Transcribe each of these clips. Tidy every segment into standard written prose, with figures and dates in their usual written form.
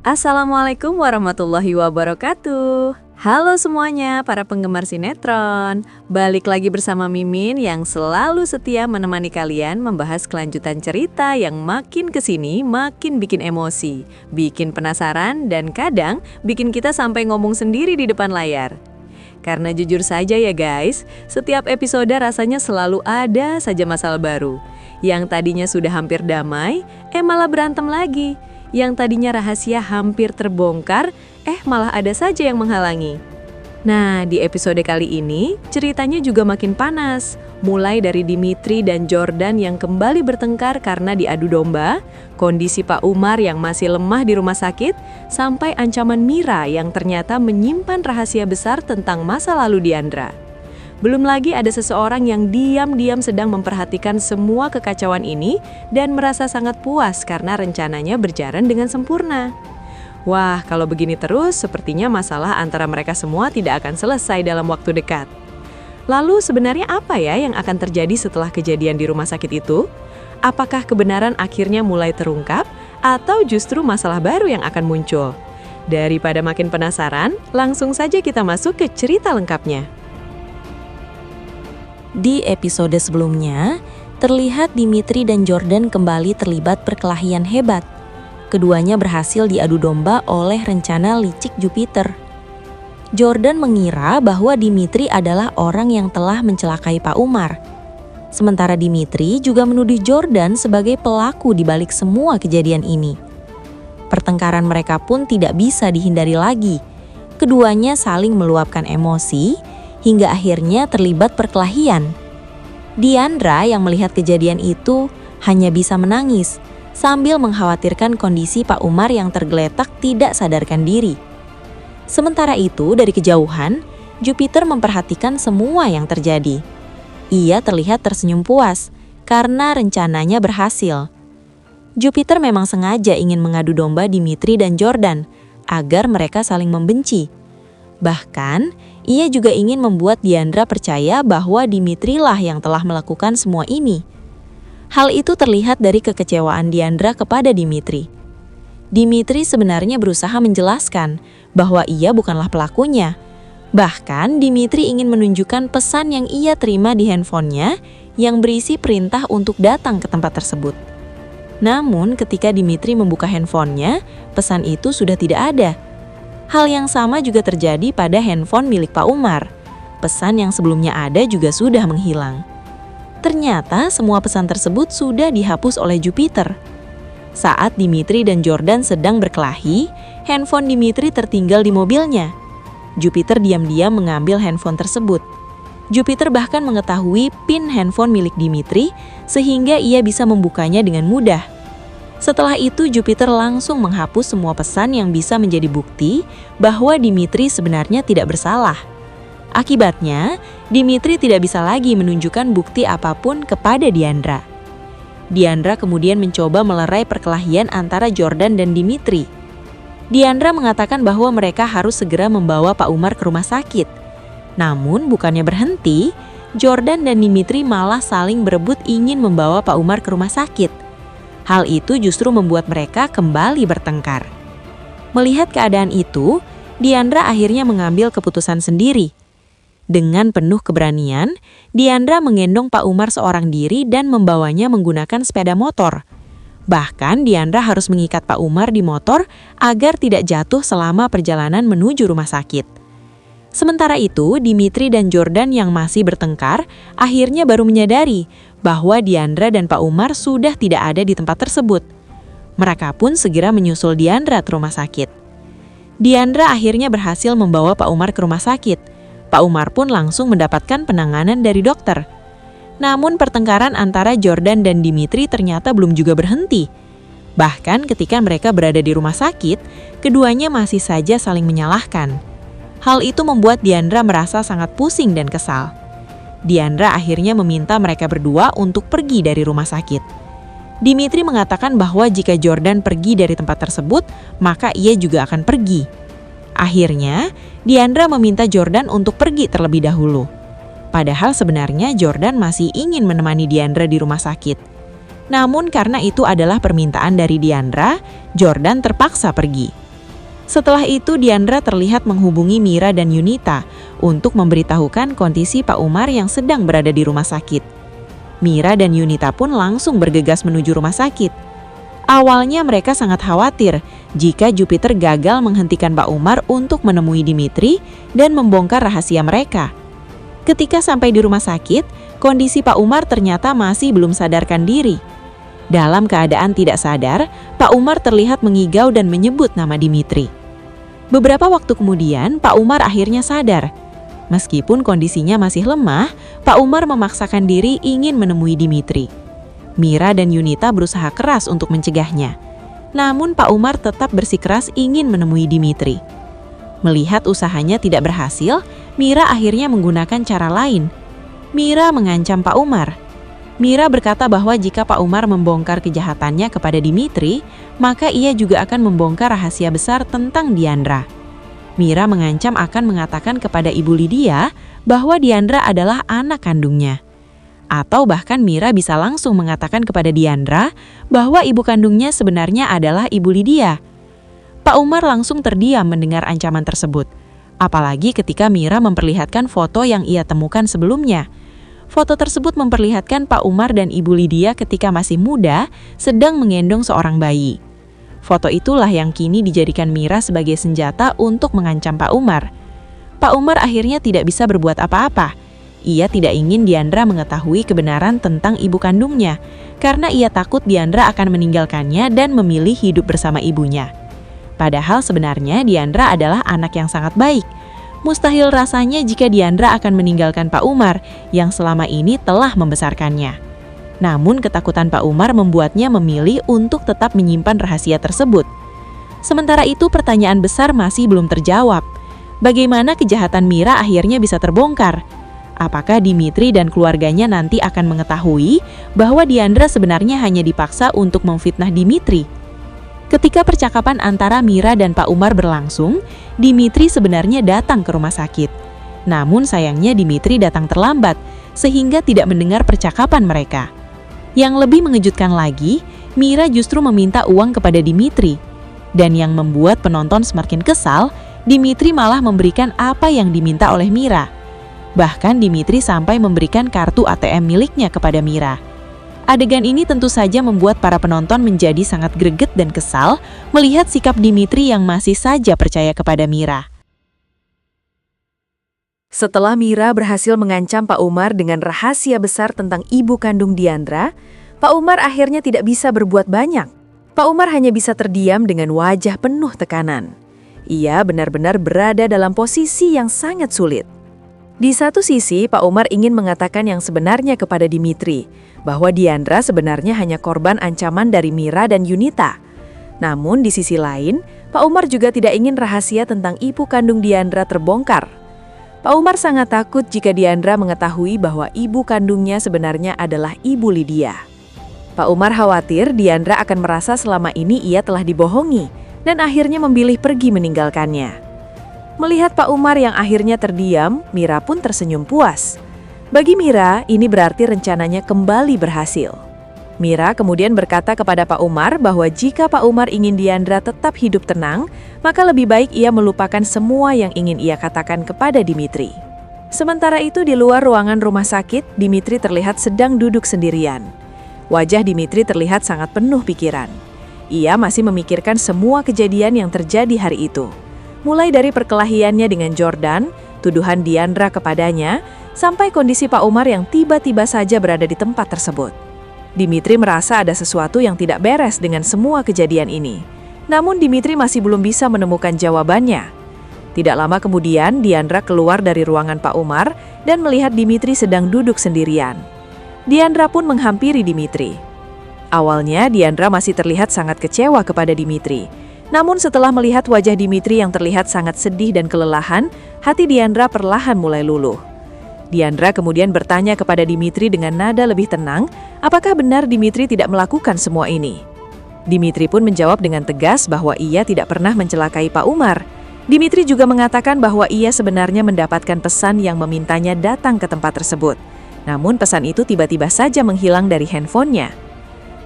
Assalamualaikum warahmatullahi wabarakatuh. Halo semuanya para penggemar sinetron. Balik lagi bersama Mimin yang selalu setia menemani kalian membahas kelanjutan cerita yang makin kesini makin bikin emosi, bikin penasaran, dan kadang bikin kita sampai ngomong sendiri di depan layar. Karena jujur saja ya guys, setiap episode rasanya selalu ada saja masalah baru. Yang tadinya sudah hampir damai, malah berantem lagi. Yang tadinya rahasia hampir terbongkar, malah ada saja yang menghalangi. Nah, di episode kali ini, ceritanya juga makin panas. Mulai dari Dimitri dan Jordan yang kembali bertengkar karena diadu domba, kondisi Pak Umar yang masih lemah di rumah sakit, sampai ancaman Mira yang ternyata menyimpan rahasia besar tentang masa lalu Diandra. Belum lagi ada seseorang yang diam-diam sedang memperhatikan semua kekacauan ini dan merasa sangat puas karena rencananya berjalan dengan sempurna. Wah, kalau begini terus, sepertinya masalah antara mereka semua tidak akan selesai dalam waktu dekat. Lalu sebenarnya apa ya yang akan terjadi setelah kejadian di rumah sakit itu? Apakah kebenaran akhirnya mulai terungkap atau justru masalah baru yang akan muncul? Daripada makin penasaran, langsung saja kita masuk ke cerita lengkapnya. Di episode sebelumnya, terlihat Dimitri dan Jordan kembali terlibat perkelahian hebat. Keduanya berhasil diadu domba oleh rencana licik Jupiter. Jordan mengira bahwa Dimitri adalah orang yang telah mencelakai Pak Umar. Sementara Dimitri juga menuduh Jordan sebagai pelaku di balik semua kejadian ini. Pertengkaran mereka pun tidak bisa dihindari lagi. Keduanya saling meluapkan emosi, hingga akhirnya terlibat perkelahian. Diandra yang melihat kejadian itu hanya bisa menangis sambil mengkhawatirkan kondisi Pak Umar yang tergeletak tidak sadarkan diri. Sementara itu dari kejauhan, Jupiter memperhatikan semua yang terjadi. Ia terlihat tersenyum puas karena rencananya berhasil. Jupiter memang sengaja ingin mengadu domba Dimitri dan Jordan agar mereka saling membenci. Bahkan, ia juga ingin membuat Diandra percaya bahwa Dimitri lah yang telah melakukan semua ini. Hal itu terlihat dari kekecewaan Diandra kepada Dimitri. Dimitri sebenarnya berusaha menjelaskan bahwa ia bukanlah pelakunya. Bahkan, Dimitri ingin menunjukkan pesan yang ia terima di handphonenya yang berisi perintah untuk datang ke tempat tersebut. Namun, ketika Dimitri membuka handphonenya, pesan itu sudah tidak ada. Hal yang sama juga terjadi pada handphone milik Pak Umar. Pesan yang sebelumnya ada juga sudah menghilang. Ternyata semua pesan tersebut sudah dihapus oleh Jupiter. Saat Dimitri dan Jordan sedang berkelahi, handphone Dimitri tertinggal di mobilnya. Jupiter diam-diam mengambil handphone tersebut. Jupiter bahkan mengetahui PIN handphone milik Dimitri sehingga ia bisa membukanya dengan mudah. Setelah itu Jupiter langsung menghapus semua pesan yang bisa menjadi bukti bahwa Dimitri sebenarnya tidak bersalah. Akibatnya, Dimitri tidak bisa lagi menunjukkan bukti apapun kepada Diandra. Diandra kemudian mencoba melerai perkelahian antara Jordan dan Dimitri. Diandra mengatakan bahwa mereka harus segera membawa Pak Umar ke rumah sakit. Namun bukannya berhenti, Jordan dan Dimitri malah saling berebut ingin membawa Pak Umar ke rumah sakit. Hal itu justru membuat mereka kembali bertengkar. Melihat keadaan itu, Diandra akhirnya mengambil keputusan sendiri. Dengan penuh keberanian, Diandra menggendong Pak Umar seorang diri dan membawanya menggunakan sepeda motor. Bahkan Diandra harus mengikat Pak Umar di motor agar tidak jatuh selama perjalanan menuju rumah sakit. Sementara itu, Dimitri dan Jordan yang masih bertengkar akhirnya baru menyadari bahwa Diandra dan Pak Umar sudah tidak ada di tempat tersebut. Mereka pun segera menyusul Diandra ke rumah sakit. Diandra akhirnya berhasil membawa Pak Umar ke rumah sakit. Pak Umar pun langsung mendapatkan penanganan dari dokter. Namun pertengkaran antara Jordan dan Dimitri ternyata belum juga berhenti. Bahkan ketika mereka berada di rumah sakit, keduanya masih saja saling menyalahkan. Hal itu membuat Diandra merasa sangat pusing dan kesal. Diandra akhirnya meminta mereka berdua untuk pergi dari rumah sakit. Dimitri mengatakan bahwa jika Jordan pergi dari tempat tersebut, maka ia juga akan pergi. Akhirnya, Diandra meminta Jordan untuk pergi terlebih dahulu. Padahal sebenarnya Jordan masih ingin menemani Diandra di rumah sakit. Namun karena itu adalah permintaan dari Diandra, Jordan terpaksa pergi. Setelah itu Diandra terlihat menghubungi Mira dan Yunita untuk memberitahukan kondisi Pak Umar yang sedang berada di rumah sakit. Mira dan Yunita pun langsung bergegas menuju rumah sakit. Awalnya mereka sangat khawatir jika Jupiter gagal menghentikan Pak Umar untuk menemui Dimitri dan membongkar rahasia mereka. Ketika sampai di rumah sakit, kondisi Pak Umar ternyata masih belum sadarkan diri. Dalam keadaan tidak sadar, Pak Umar terlihat mengigau dan menyebut nama Dimitri. Beberapa waktu kemudian, Pak Umar akhirnya sadar. Meskipun kondisinya masih lemah, Pak Umar memaksakan diri ingin menemui Dimitri. Mira dan Yunita berusaha keras untuk mencegahnya. Namun Pak Umar tetap bersikeras ingin menemui Dimitri. Melihat usahanya tidak berhasil, Mira akhirnya menggunakan cara lain. Mira mengancam Pak Umar. Mira berkata bahwa jika Pak Umar membongkar kejahatannya kepada Dimitri, maka ia juga akan membongkar rahasia besar tentang Diandra. Mira mengancam akan mengatakan kepada Ibu Lydia bahwa Diandra adalah anak kandungnya. Atau bahkan Mira bisa langsung mengatakan kepada Diandra bahwa ibu kandungnya sebenarnya adalah Ibu Lydia. Pak Umar langsung terdiam mendengar ancaman tersebut. Apalagi ketika Mira memperlihatkan foto yang ia temukan sebelumnya. Foto tersebut memperlihatkan Pak Umar dan Ibu Lydia ketika masih muda sedang menggendong seorang bayi. Foto itulah yang kini dijadikan Mira sebagai senjata untuk mengancam Pak Umar. Pak Umar akhirnya tidak bisa berbuat apa-apa. Ia tidak ingin Diandra mengetahui kebenaran tentang ibu kandungnya, karena ia takut Diandra akan meninggalkannya dan memilih hidup bersama ibunya. Padahal sebenarnya Diandra adalah anak yang sangat baik. Mustahil rasanya jika Diandra akan meninggalkan Pak Umar yang selama ini telah membesarkannya. Namun ketakutan Pak Umar membuatnya memilih untuk tetap menyimpan rahasia tersebut. Sementara itu pertanyaan besar masih belum terjawab. Bagaimana kejahatan Mira akhirnya bisa terbongkar? Apakah Dimitri dan keluarganya nanti akan mengetahui bahwa Diandra sebenarnya hanya dipaksa untuk memfitnah Dimitri? Ketika percakapan antara Mira dan Pak Umar berlangsung, Dimitri sebenarnya datang ke rumah sakit. Namun sayangnya Dimitri datang terlambat, sehingga tidak mendengar percakapan mereka. Yang lebih mengejutkan lagi, Mira justru meminta uang kepada Dimitri. Dan yang membuat penonton semakin kesal, Dimitri malah memberikan apa yang diminta oleh Mira. Bahkan Dimitri sampai memberikan kartu ATM miliknya kepada Mira. Adegan ini tentu saja membuat para penonton menjadi sangat greget dan kesal melihat sikap Dimitri yang masih saja percaya kepada Mira. Setelah Mira berhasil mengancam Pak Umar dengan rahasia besar tentang ibu kandung Diandra, Pak Umar akhirnya tidak bisa berbuat banyak. Pak Umar hanya bisa terdiam dengan wajah penuh tekanan. Ia benar-benar berada dalam posisi yang sangat sulit. Di satu sisi, Pak Umar ingin mengatakan yang sebenarnya kepada Dimitri, bahwa Diandra sebenarnya hanya korban ancaman dari Mira dan Yunita. Namun di sisi lain, Pak Umar juga tidak ingin rahasia tentang ibu kandung Diandra terbongkar. Pak Umar sangat takut jika Diandra mengetahui bahwa ibu kandungnya sebenarnya adalah Ibu Lydia. Pak Umar khawatir Diandra akan merasa selama ini ia telah dibohongi dan akhirnya memilih pergi meninggalkannya. Melihat Pak Umar yang akhirnya terdiam, Mira pun tersenyum puas. Bagi Mira, ini berarti rencananya kembali berhasil. Mira kemudian berkata kepada Pak Umar bahwa jika Pak Umar ingin Diandra tetap hidup tenang, maka lebih baik ia melupakan semua yang ingin ia katakan kepada Dimitri. Sementara itu di luar ruangan rumah sakit, Dimitri terlihat sedang duduk sendirian. Wajah Dimitri terlihat sangat penuh pikiran. Ia masih memikirkan semua kejadian yang terjadi hari itu. Mulai dari perkelahiannya dengan Jordan, tuduhan Diandra kepadanya, sampai kondisi Pak Umar yang tiba-tiba saja berada di tempat tersebut. Dimitri merasa ada sesuatu yang tidak beres dengan semua kejadian ini. Namun Dimitri masih belum bisa menemukan jawabannya. Tidak lama kemudian, Diandra keluar dari ruangan Pak Umar dan melihat Dimitri sedang duduk sendirian. Diandra pun menghampiri Dimitri. Awalnya, Diandra masih terlihat sangat kecewa kepada Dimitri. Namun setelah melihat wajah Dimitri yang terlihat sangat sedih dan kelelahan, hati Diandra perlahan mulai luluh. Diandra kemudian bertanya kepada Dimitri dengan nada lebih tenang, apakah benar Dimitri tidak melakukan semua ini? Dimitri pun menjawab dengan tegas bahwa ia tidak pernah mencelakai Pak Umar. Dimitri juga mengatakan bahwa ia sebenarnya mendapatkan pesan yang memintanya datang ke tempat tersebut. Namun pesan itu tiba-tiba saja menghilang dari handphonenya.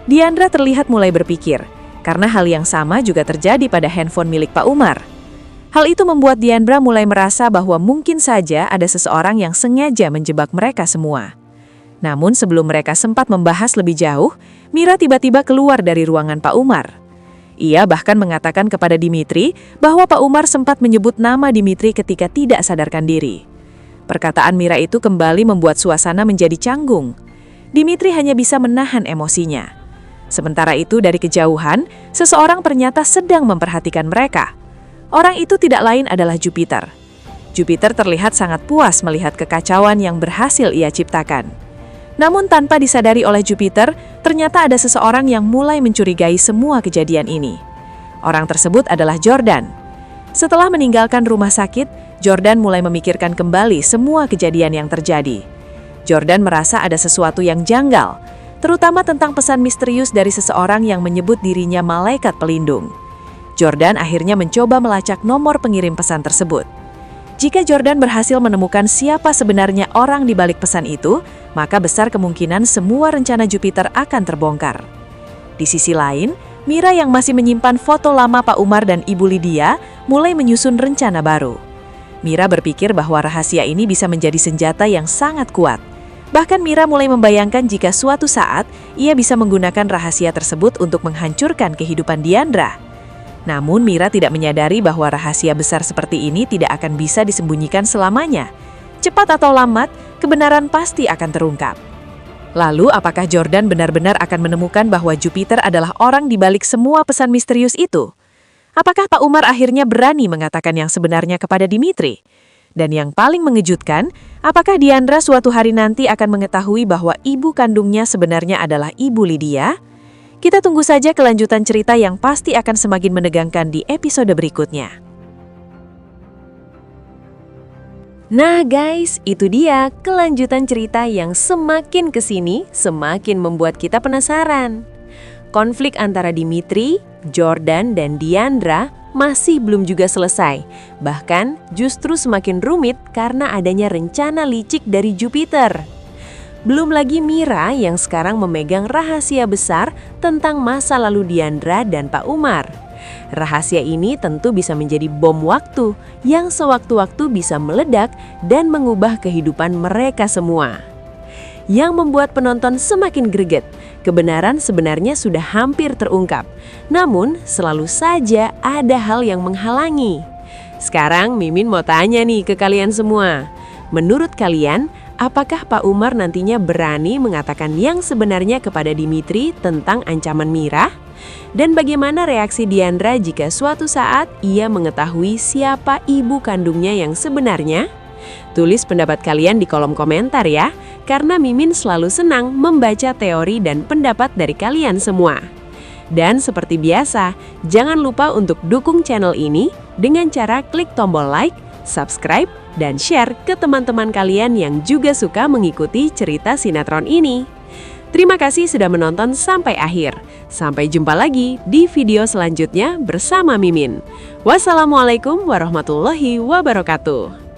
Diandra terlihat mulai berpikir. Karena hal yang sama juga terjadi pada handphone milik Pak Umar. Hal itu membuat Diandra mulai merasa bahwa mungkin saja ada seseorang yang sengaja menjebak mereka semua. Namun sebelum mereka sempat membahas lebih jauh, Mira tiba-tiba keluar dari ruangan Pak Umar. Ia bahkan mengatakan kepada Dimitri bahwa Pak Umar sempat menyebut nama Dimitri ketika tidak sadarkan diri. Perkataan Mira itu kembali membuat suasana menjadi canggung. Dimitri hanya bisa menahan emosinya. Sementara itu dari kejauhan, seseorang ternyata sedang memperhatikan mereka. Orang itu tidak lain adalah Jupiter. Jupiter terlihat sangat puas melihat kekacauan yang berhasil ia ciptakan. Namun tanpa disadari oleh Jupiter, ternyata ada seseorang yang mulai mencurigai semua kejadian ini. Orang tersebut adalah Jordan. Setelah meninggalkan rumah sakit, Jordan mulai memikirkan kembali semua kejadian yang terjadi. Jordan merasa ada sesuatu yang janggal, terutama tentang pesan misterius dari seseorang yang menyebut dirinya malaikat pelindung. Jordan akhirnya mencoba melacak nomor pengirim pesan tersebut. Jika Jordan berhasil menemukan siapa sebenarnya orang di balik pesan itu, maka besar kemungkinan semua rencana Jupiter akan terbongkar. Di sisi lain, Mira yang masih menyimpan foto lama Pak Umar dan Ibu Lydia mulai menyusun rencana baru. Mira berpikir bahwa rahasia ini bisa menjadi senjata yang sangat kuat. Bahkan Mira mulai membayangkan jika suatu saat ia bisa menggunakan rahasia tersebut untuk menghancurkan kehidupan Diandra. Namun Mira tidak menyadari bahwa rahasia besar seperti ini tidak akan bisa disembunyikan selamanya. Cepat atau lambat, kebenaran pasti akan terungkap. Lalu apakah Jordan benar-benar akan menemukan bahwa Jupiter adalah orang di balik semua pesan misterius itu? Apakah Pak Umar akhirnya berani mengatakan yang sebenarnya kepada Dimitri? Dan yang paling mengejutkan, apakah Diandra suatu hari nanti akan mengetahui bahwa ibu kandungnya sebenarnya adalah Ibu Lydia? Kita tunggu saja kelanjutan cerita yang pasti akan semakin menegangkan di episode berikutnya. Nah guys, itu dia kelanjutan cerita yang semakin kesini semakin membuat kita penasaran. Konflik antara Dimitri, Jordan, dan Diandra masih belum juga selesai. Bahkan justru semakin rumit karena adanya rencana licik dari Jupiter. Belum lagi Mira yang sekarang memegang rahasia besar tentang masa lalu Diandra dan Pak Umar. Rahasia ini tentu bisa menjadi bom waktu yang sewaktu-waktu bisa meledak dan mengubah kehidupan mereka semua. Yang membuat penonton semakin greget, kebenaran sebenarnya sudah hampir terungkap. Namun selalu saja ada hal yang menghalangi. Sekarang Mimin mau tanya nih ke kalian semua. Menurut kalian, apakah Pak Umar nantinya berani mengatakan yang sebenarnya kepada Dimitri tentang ancaman Mira? Dan bagaimana reaksi Diandra jika suatu saat ia mengetahui siapa ibu kandungnya yang sebenarnya? Tulis pendapat kalian di kolom komentar ya, karena Mimin selalu senang membaca teori dan pendapat dari kalian semua. Dan seperti biasa, jangan lupa untuk dukung channel ini dengan cara klik tombol like, subscribe, dan share ke teman-teman kalian yang juga suka mengikuti cerita sinetron ini. Terima kasih sudah menonton sampai akhir. Sampai jumpa lagi di video selanjutnya bersama Mimin. Wassalamualaikum warahmatullahi wabarakatuh.